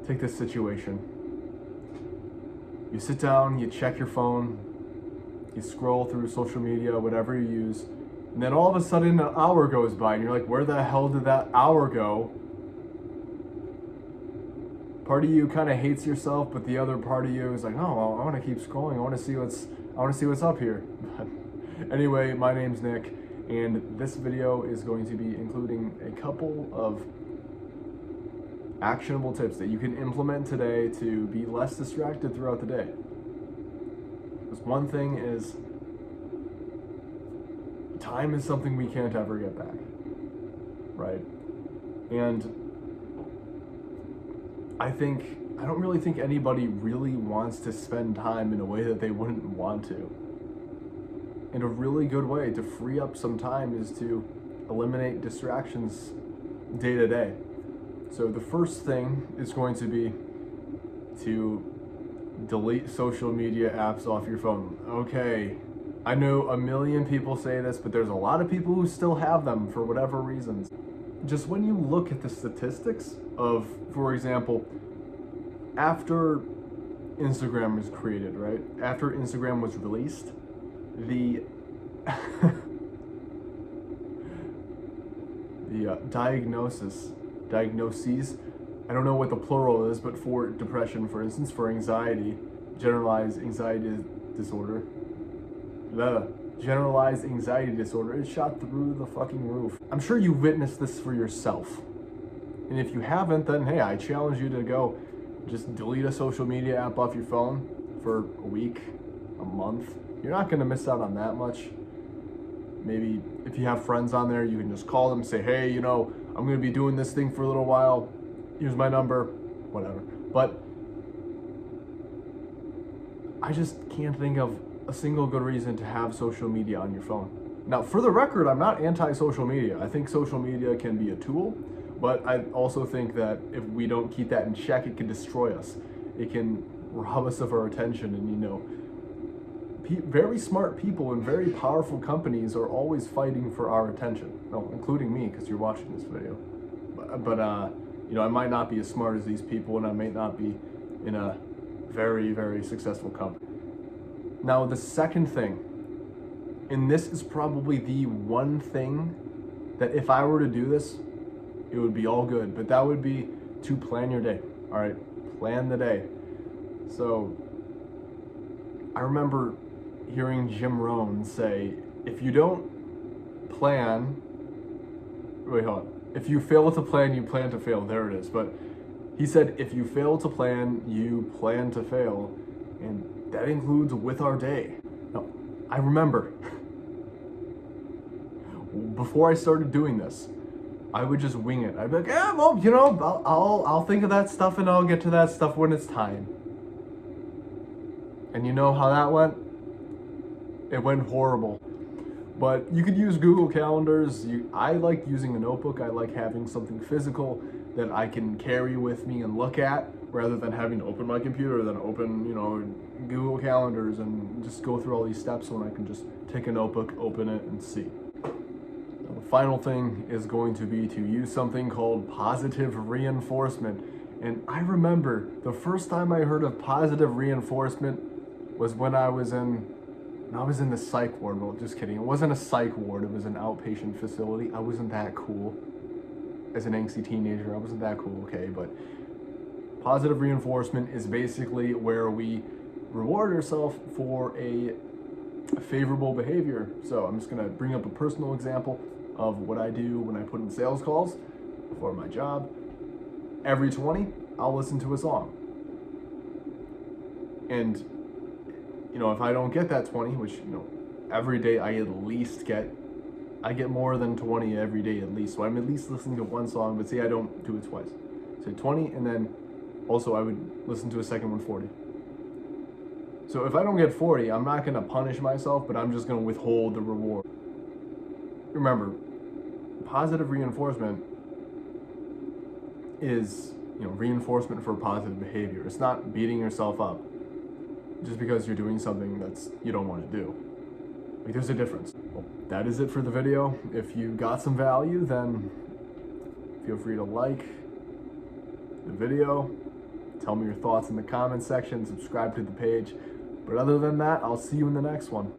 take this situation. You sit down, you check your phone, you scroll through social media, whatever you use, and then all of a sudden an hour goes by and you're like, where the hell did that hour go? Part of you kind of hates yourself, but the other part of you is like, oh, well, I want to keep scrolling. I want to see what's up here. But anyway, my name's Nick, and this video is going to be including a couple of actionable tips that you can implement today to be less distracted throughout the day. Because one thing is, time is something we can't ever get back, right? And I don't really think anybody really wants to spend time in a way that they wouldn't want to. And a really good way to free up some time is to eliminate distractions day to day. So the first thing is going to be to delete social media apps off your phone. Okay, I know a million people say this, but there's a lot of people who still have them for whatever reasons. Just when you look at the statistics of, for example, after Instagram was created, right? After Instagram was released, the diagnoses, I don't know what the plural is, but for depression, for instance, for anxiety, generalized anxiety disorder, generalized anxiety disorder is shot through the fucking roof. I'm sure you witnessed this for yourself. And if you haven't, then hey, I challenge you to go just delete a social media app off your phone for a week, a month. You're not gonna miss out on that much. Maybe if you have friends on there, you can just call them and say, hey, I'm gonna be doing this thing for a little while. Here's my number, whatever. But I just can't think of a single good reason to have social media on your phone. Now, for the record, I'm not anti-social media. I think social media can be a tool, but I also think that if we don't keep that in check, it can destroy us. It can rob us of our attention, and very smart people and very powerful companies are always fighting for our attention. No, including me, because you're watching this video. But I might not be as smart as these people, and I may not be in a very, very successful company. Now, the second thing, and this is probably the one thing that if I were to do this, it would be all good, but that would be to plan your day. All right, plan the day. So I remember hearing Jim Rohn say, if you don't plan, if you fail to plan, you plan to fail. There it is. But he said, if you fail to plan, you plan to fail. And that includes with our day. Now, I remember before I started doing this, I would just wing it. I'd be like, yeah, well, I'll think of that stuff and I'll get to that stuff when it's time. And you know how that went? It went horrible. But you could use Google Calendars. I like using a notebook. I like having something physical that I can carry with me and look at, rather than having to open my computer, then open, Google Calendars and just go through all these steps when I can just take a notebook, open it, and see. Now, the final thing is going to be to use something called positive reinforcement. And I remember the first time I heard of positive reinforcement was when I was in the psych ward. Well, just kidding. It wasn't a psych ward. It was an outpatient facility. I wasn't that cool. As an angsty teenager, I wasn't that cool, okay? But positive reinforcement is basically where we reward ourselves for a favorable behavior. So I'm just gonna bring up a personal example of what I do when I put in sales calls for my job. Every 20, I'll listen to a song. And if I don't get that 20, which every day I get more than 20 every day at least. So I'm at least listening to one song, but say I don't do it twice. So 20, and then also I would listen to a second one 40. So if I don't get 40, I'm not gonna punish myself, but I'm just gonna withhold the reward. Remember, positive reinforcement is, reinforcement for positive behavior. It's not beating yourself up just because you're doing something that's you don't want to do. There's a difference. Well, that is it for the video. If you got some value, then feel free to like the video, Tell me your thoughts in the comment section, subscribe to the page. But other than that, I'll see you in the next one.